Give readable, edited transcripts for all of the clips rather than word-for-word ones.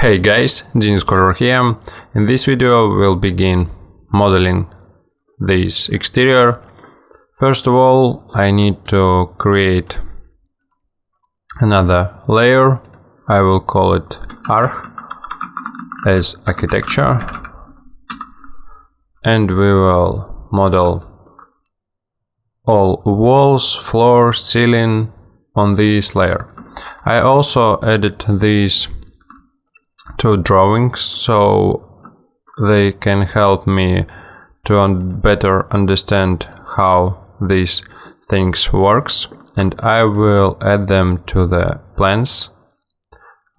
Hey guys, Denis Kozhar here. In this video we'll begin modeling this exterior. First of all, I need to create another layer. I will call it Arch as architecture, and we will model all walls, floor, ceiling on this layer. I also added these two drawings so they can help me to better understand how these things works, and I will add them to the plans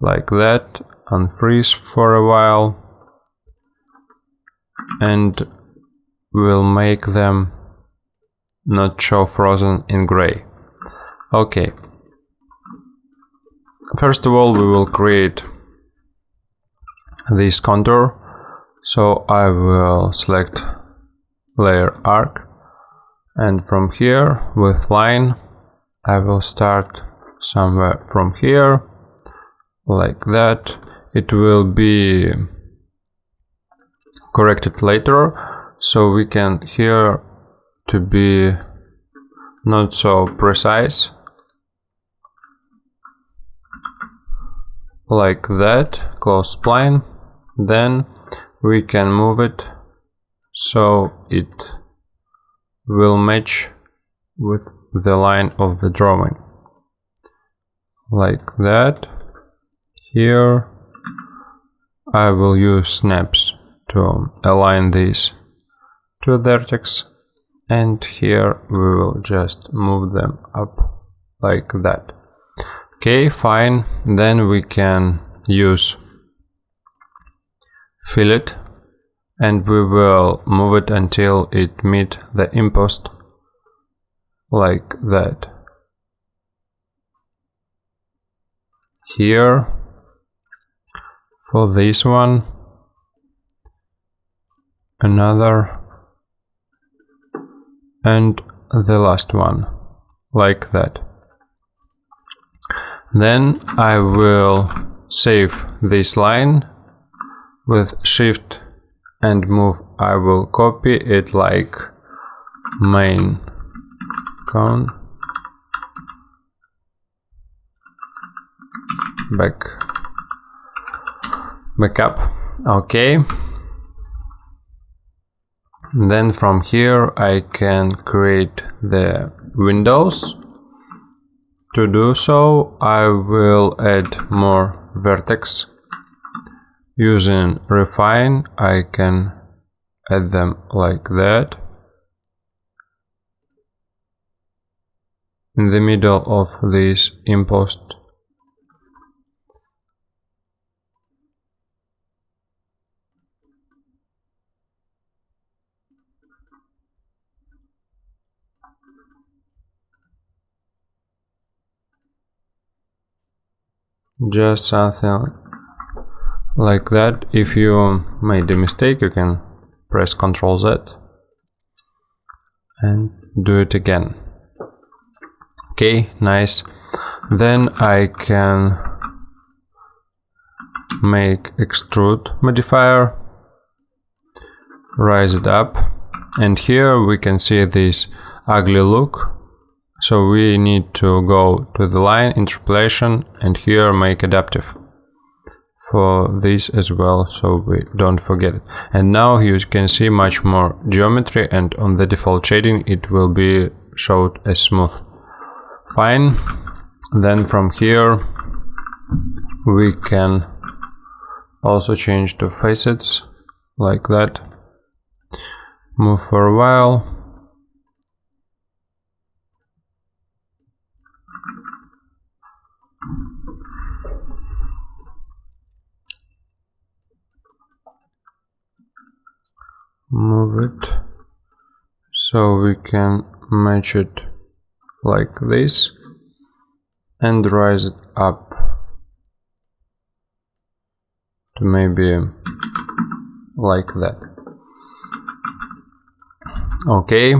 like that, unfreeze for a while, and we'll make them not show frozen in gray. Okay, first of all we will create this contour, so I will select layer arc, and from here with line I will start somewhere from here like that. It will be corrected later, so we can here to be not so precise like that, close spline. Then we can move it so it will match with the line of the drawing like that. Here I will use snaps to align these two vertex, and here we will just move them up like that. Okay, fine. Then we can use fillet, and we will move it until it meet the impost like that. Here for this one another, and the last one like that. Then I will save this line with shift and move. I will copy it like main cone backup. Okay, then from here I can create the windows. To do so I will add more vertex. Using refine I can add them like that in the middle of this impost. Just something like that. If you made a mistake you can press Ctrl Z and do it again. Okay, nice. Then I can make extrude modifier, raise it up, and here we can see this ugly look, so we need to go to the line interpolation and here make adaptive for this as well, so we don't forget it. And now you can see much more geometry, and on the default shading it will be showed as smooth. Fine. Then from here we can also change to facets like that, move for a while, move it so we can match it like this, and raise it up to maybe like that. Okay,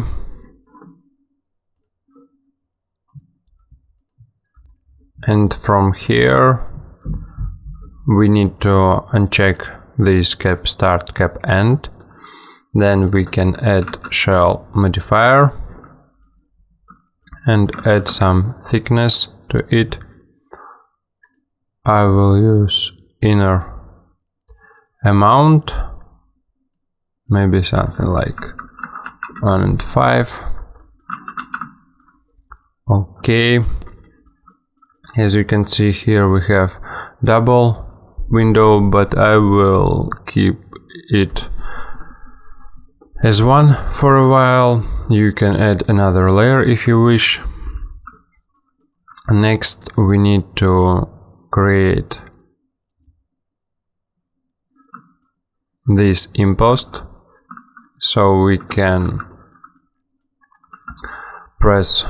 and from here we need to uncheck this cap start, cap end. Then we can add shell modifier and add some thickness to it. I will use inner amount, maybe something like 1.5. Okay, as you can see here we have double window, but I will keep it as one for a while. You can add another layer if you wish. Next we need to create this impost, so we can press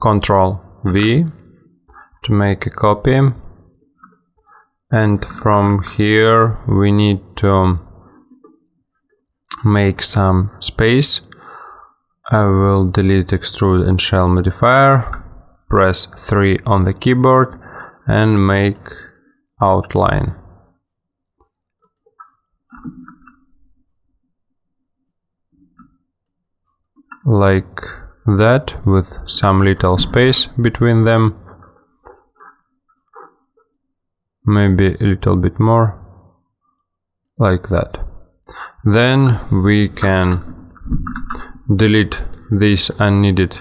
Ctrl V to make a copy, and from here we need to make some space. I will delete extrude and shell modifier, press 3 on the keyboard and make outline. Like that, with some little space between them, maybe a little bit more, like that. Then we can delete this unneeded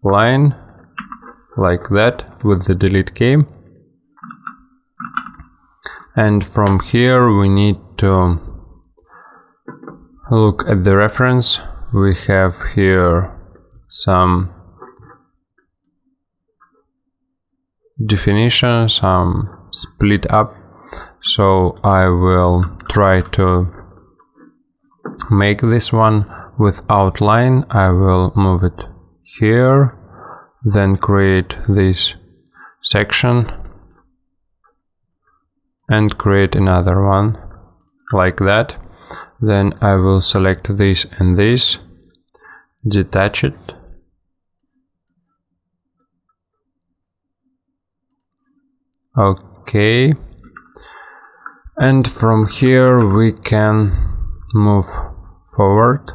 line, like that, with the delete key. And from here we need to look at the reference. We have here some definition, some split up, so I will try to make this one with outline. I will move it here, then create this section and create another one like that. Then I will select this and this, detach it, okay, and from here we can move forward.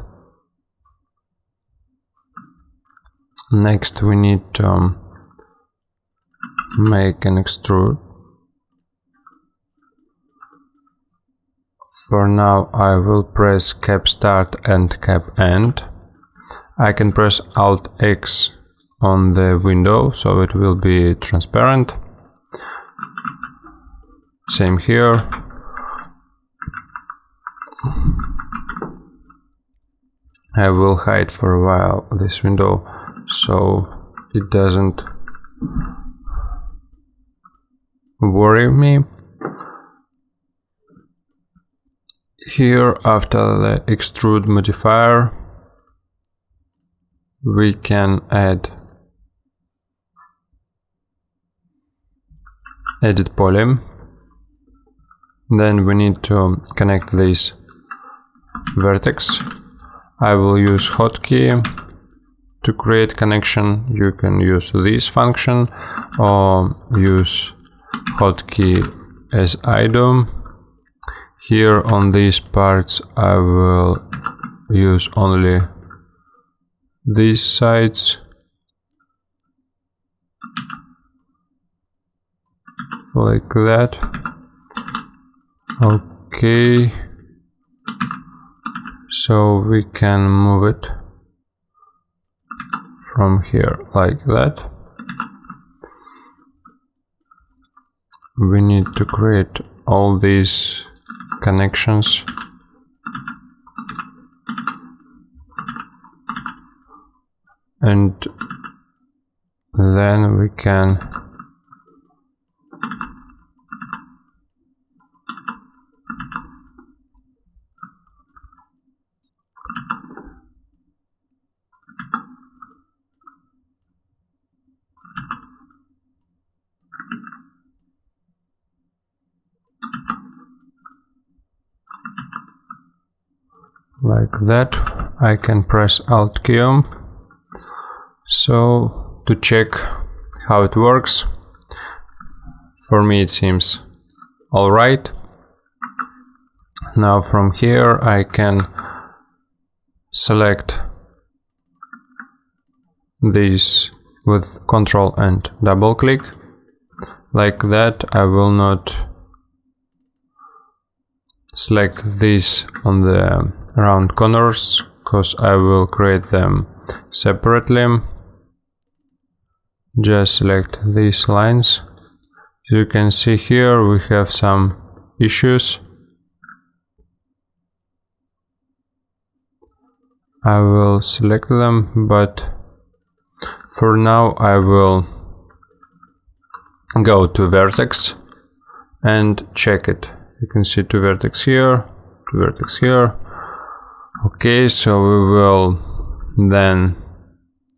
Next we need to make an extrude. For now I will press cap start and cap end. I can press Alt X on the window so it will be transparent. Same here. I will hide for a while this window so it doesn't worry me. Here, after the extrude modifier, we can add edit poly. Then we need to connect this vertex. I will use hotkey to create connection. You can use this function or use hotkey as I do. Here on these parts I will use only these sides, like that. Okay, so we can move it from here like that. We need to create all these connections. And then we can like that. I can press Alt key. So to check how it works. For me it seems alright. Now from here I can select these with Ctrl and double click. Like that. I will not select these on the round corners because I will create them separately. Just select these lines. As you can see here, we have some issues. I will select them, but for now I will go to vertex and check it. You can see two vertex here, two vertex here. Okay, so we will then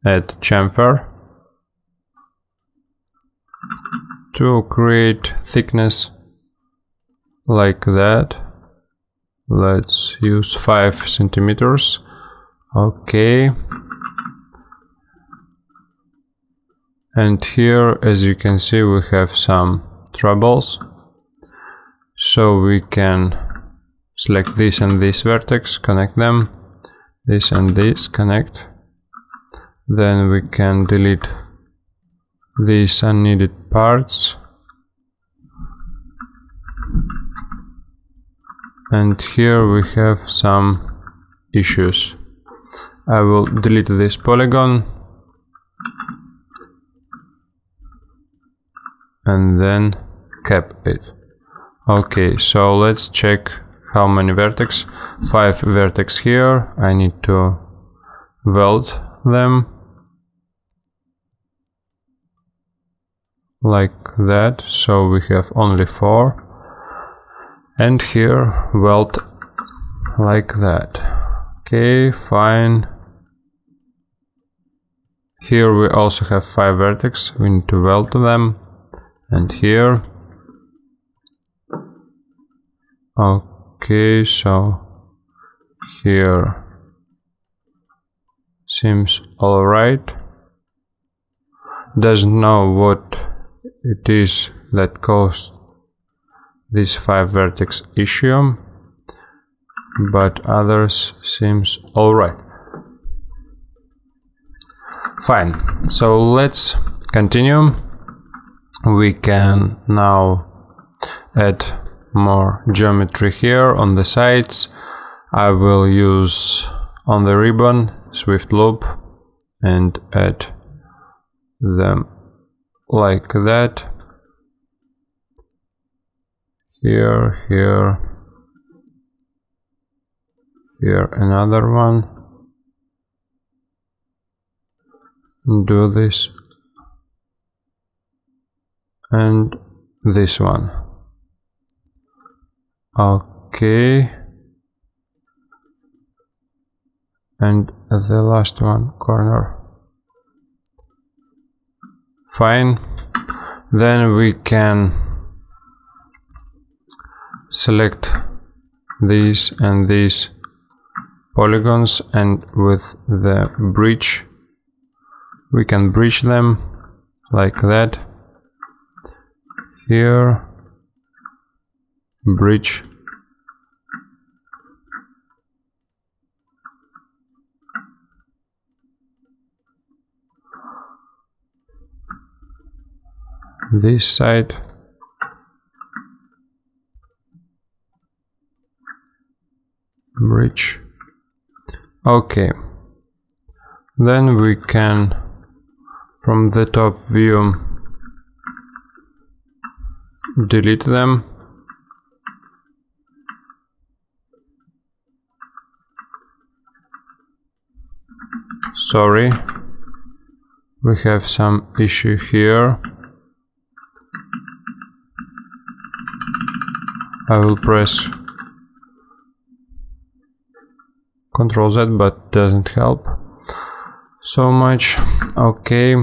add chamfer to create thickness like that. Let's use 5 centimeters. Okay. And here, as you can see, we have some troubles. So we can select this and this vertex, connect them, this and this, connect. Then we can delete these unneeded parts. And here we have some issues. I will delete this polygon and then cap it. Okay, so let's check how many vertex. 5 vertex here. I need to weld them like that, so we have only 4. And here weld like that. Okay, fine. Here we also have 5 vertex. We need to weld them. And here. Okay, so here seems alright. Doesn't know what it is that caused this 5 vertex issue, but others seems alright. Fine, so let's continue. We can now add more geometry here on the sides. I will use on the ribbon Swift loop and add them like that. Here, here, here another one. Do this and this one. Okay, and the last one corner. Fine. Then we can select these and these polygons, and with the bridge we can bridge them like that. Here, bridge, this side, bridge. Okay, then we can from the top view delete them. Sorry, we have some issue here. I will press Ctrl Z, but doesn't help so much. Okay,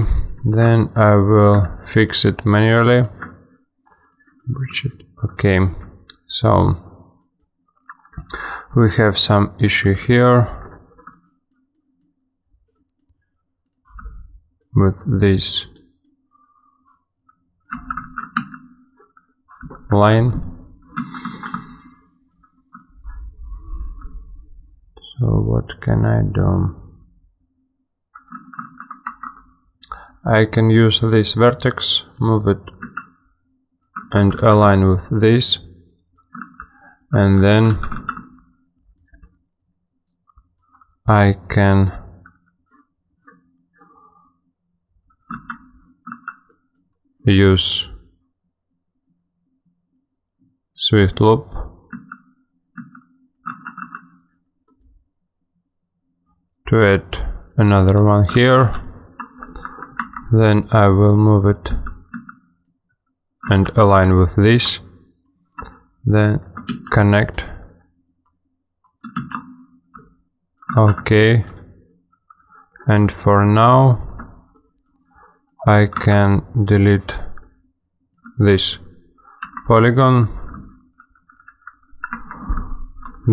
then I will fix it manually. Bridge it. Okay, so we have some issue here with this line. So what can I do? I can use this vertex, move it and align with this, and then I can use Swift loop to add another one here. Then I will move it and align with this, then connect. Okay, and for now I can delete this polygon,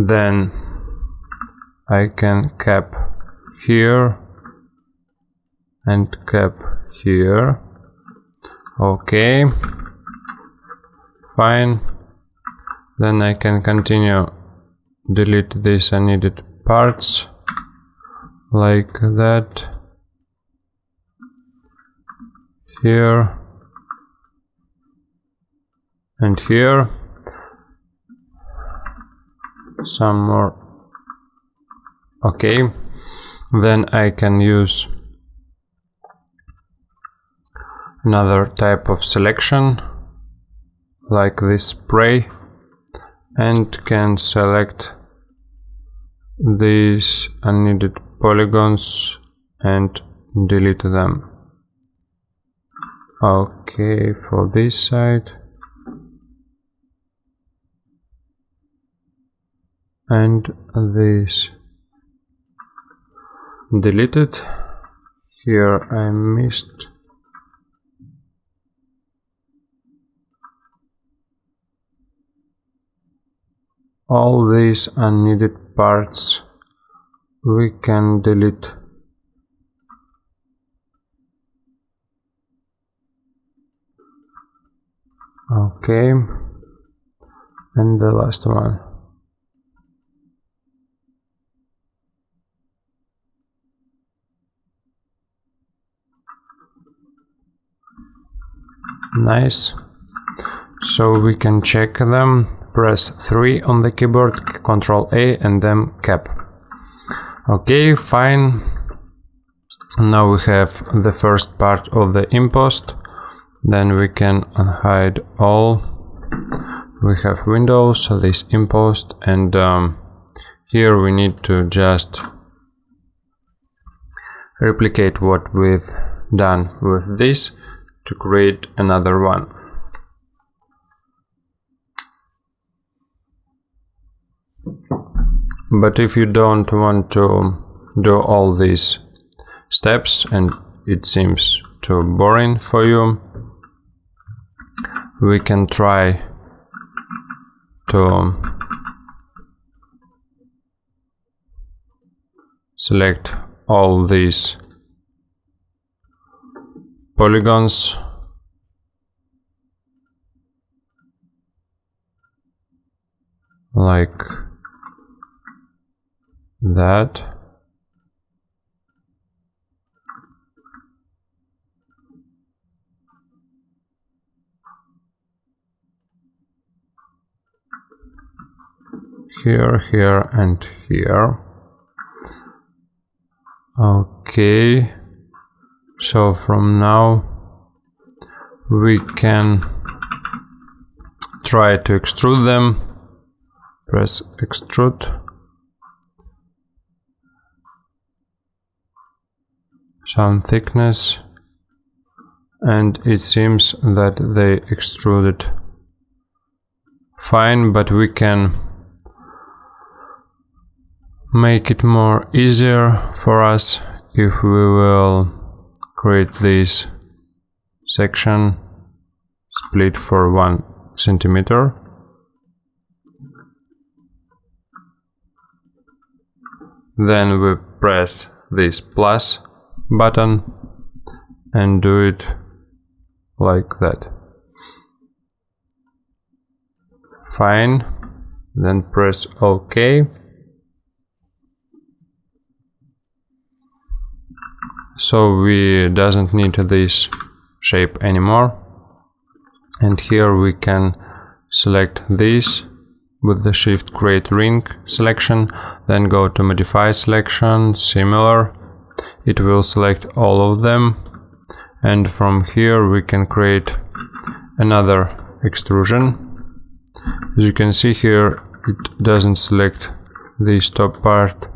then I can cap here and cap here. Okay, fine. Then I can continue delete these unneeded parts like that. Here and here. Some more. Okay, then I can use another type of selection like this spray, and can select these unneeded polygons and delete them. Okay, for this side, and this deleted. Here I missed all these unneeded parts. We can delete. Okay, and the last one. Nice. So we can check them. Press 3 on the keyboard, Ctrl A, and then cap. Okay, fine. Now we have the first part of the impost. Then we can unhide all. We have windows, so this impost, and here we need to just replicate what we've done with this to create another one. But if you don't want to do all these steps and it seems too boring for you, we can try to select all these polygons like that. Here, here, and here. Okay, so from now we can try to extrude them. Press extrude. Some thickness, and it seems that they extruded fine, but we can make it more easier for us if we will create this section split for 1 centimeter. Then we press this plus button and do it like that. Fine. Then press OK. So we doesn't need this shape anymore. And here we can select this with the Shift Create Ring selection, then go to Modify Selection, Similar. It will select all of them, and from here we can create another extrusion. As you can see here, it doesn't select this top part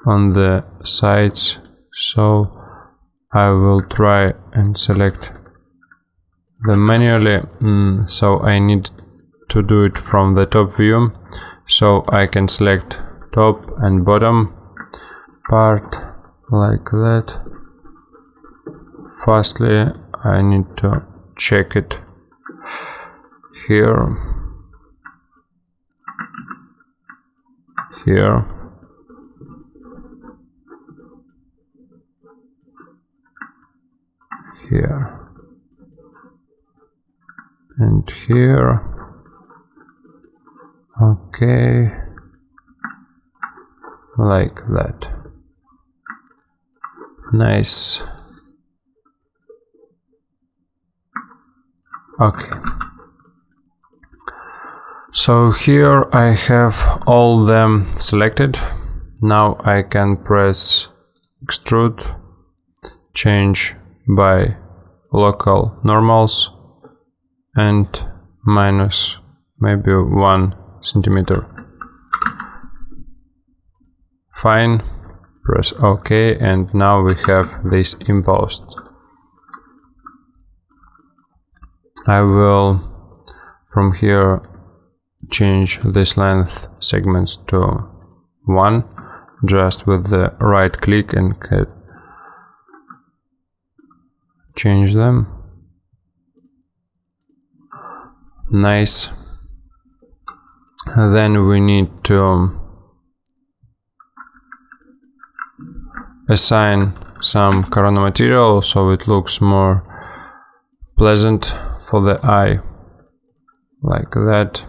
on the sides, so I will try and select them manually. So I need to do it from the top view, so I can select top and bottom part like that. Firstly, I need to check it here, here, here, and here. Okay, like that. Nice. Okay. So here I have all them selected. Now I can press extrude, change by local normals, and minus maybe 1 centimeter. Fine. Press OK, and now we have this imposed. I will from here change this length segments to 1 just with the right click and change them. Nice. Then we need to assign some corona material so it looks more pleasant for the eye, like that.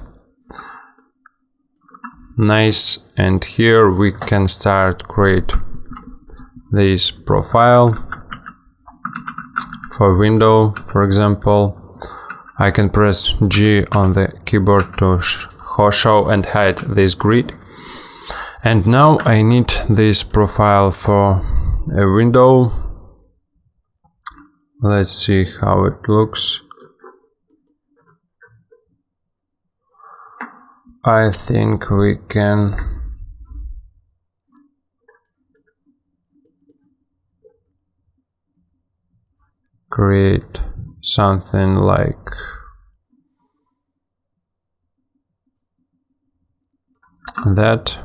Nice. And here we can start create this profile for window. For example, I can press G on the keyboard to show and hide this grid. And now I need this profile for a window. Let's see how it looks. I think we can create something like that.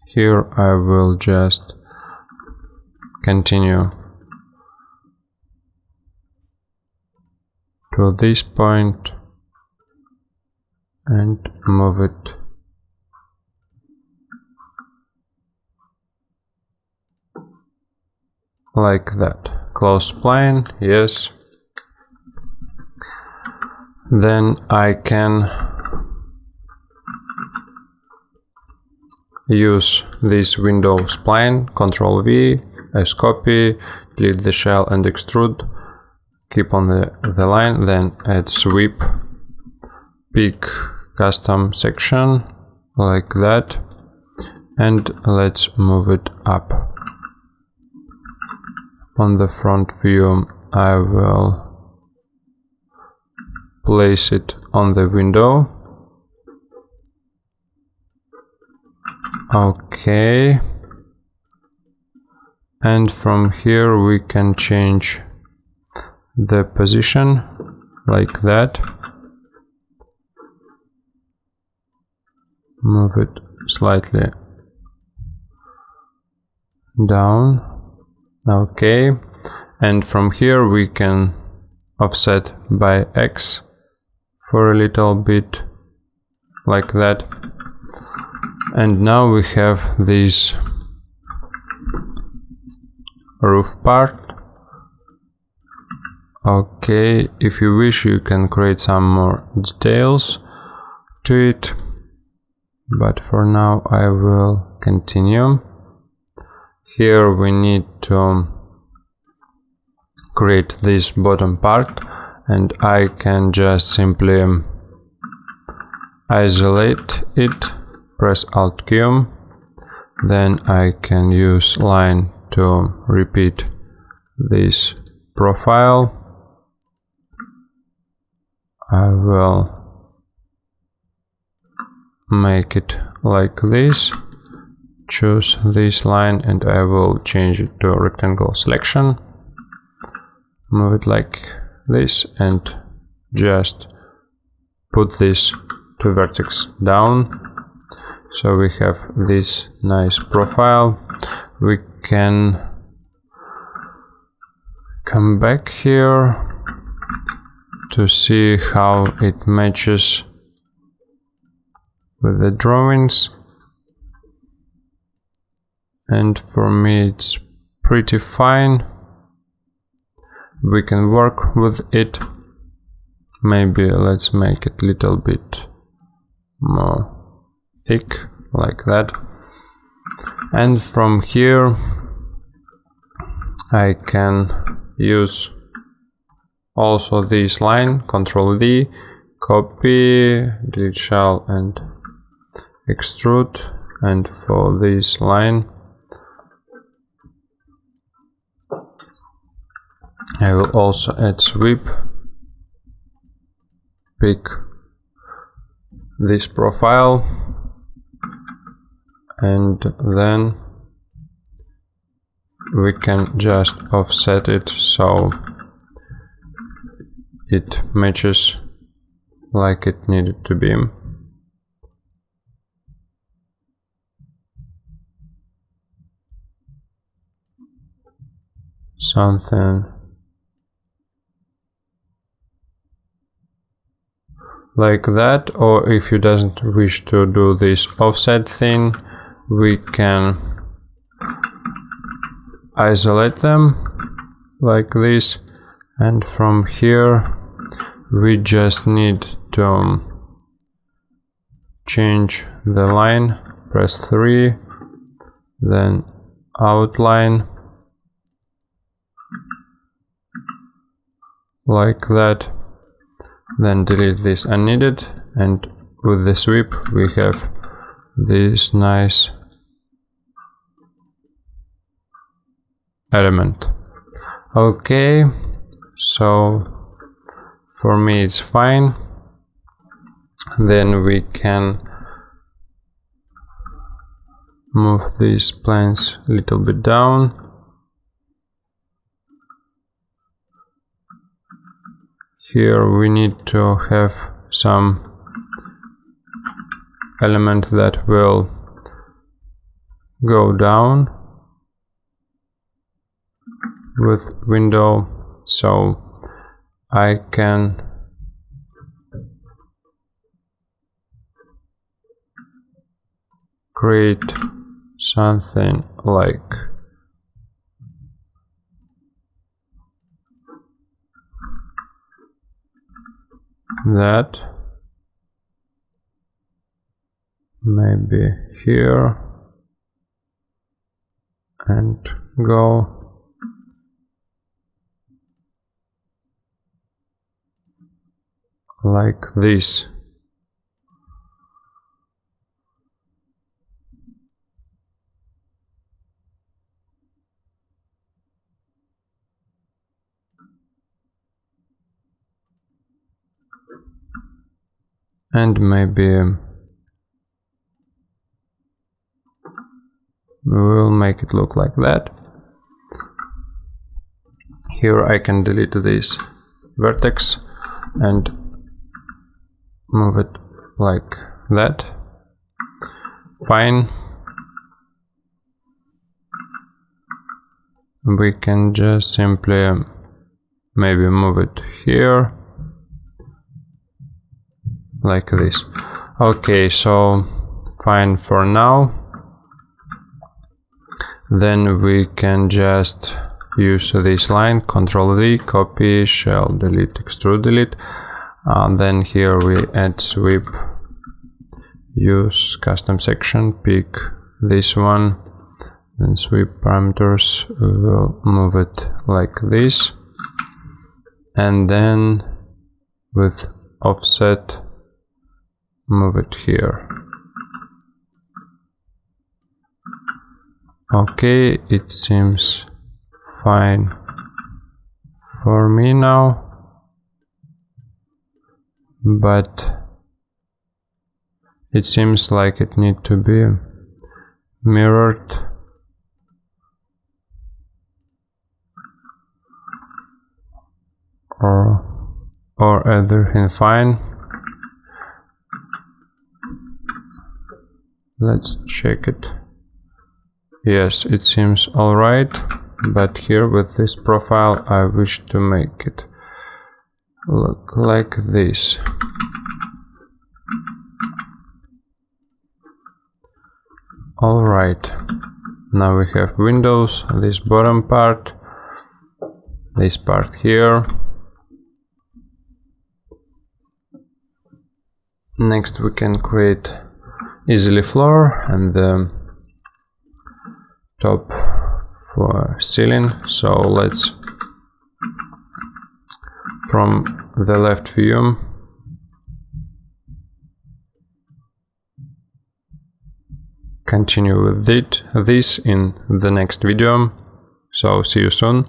Here I will just continue to this point and move it like that. Close plane, yes. Then I can use this window spline, Ctrl V, as copy, delete the shell and extrude, keep on the line, then add sweep, pick custom section, like that, and let's move it up. On the front view, I will place it on the window. Okay, and from here we can change the position like that, move it slightly down. Okay, and from here we can offset by X for a little bit, like that. And now we have this roof part. Okay, if you wish, you can create some more details to it, but for now I will continue. Here we need to create this bottom part, and I can just simply isolate it, press Alt Q, then I can use line to repeat this profile. I will make it like this, choose this line, and I will change it to rectangle selection, move it like this, and just put this to vertex down. So we have this nice profile. We can come back here to see how it matches with the drawings, and for me it's pretty fine. We can work with it. Maybe let's make it a little bit more thick, like that. And from here I can use also this line, Ctrl D, copy, delete shell, and extrude. And for this line I will also add sweep, pick this profile, and then we can just offset it so it matches like it needed to be. Something like that. Or if you doesn't wish to do this offset thing, we can isolate them like this, and from here we just need to change the line, press 3, then outline, like that, then delete this unneeded, and with the sweep we have this nice element. Okay, so for me it's fine. Then we can move these planes a little bit down. Here we need to have some element that will go down with window, so I can create something like that, maybe here, and go like this. And maybe we will make it look like that. Here I can delete this vertex and move it like that. Fine. We can just simply maybe move it here like this. Okay, so fine for now. Then we can just use this line, Ctrl V, copy, shell, delete, extrude, delete. Then here we add sweep, use custom section, pick this one, then sweep parameters, we'll move it like this, and then with offset move it here. Okay, it seems fine for me now, but it seems like it needs to be mirrored. Or everything fine. Let's check it. Yes, it seems alright, but here with this profile I wish to make it look like this. Alright, now we have windows, this bottom part, this part here. Next we can create easily floor and the top for ceiling. So let's, from the left view, continue with this in the next video. So see you soon.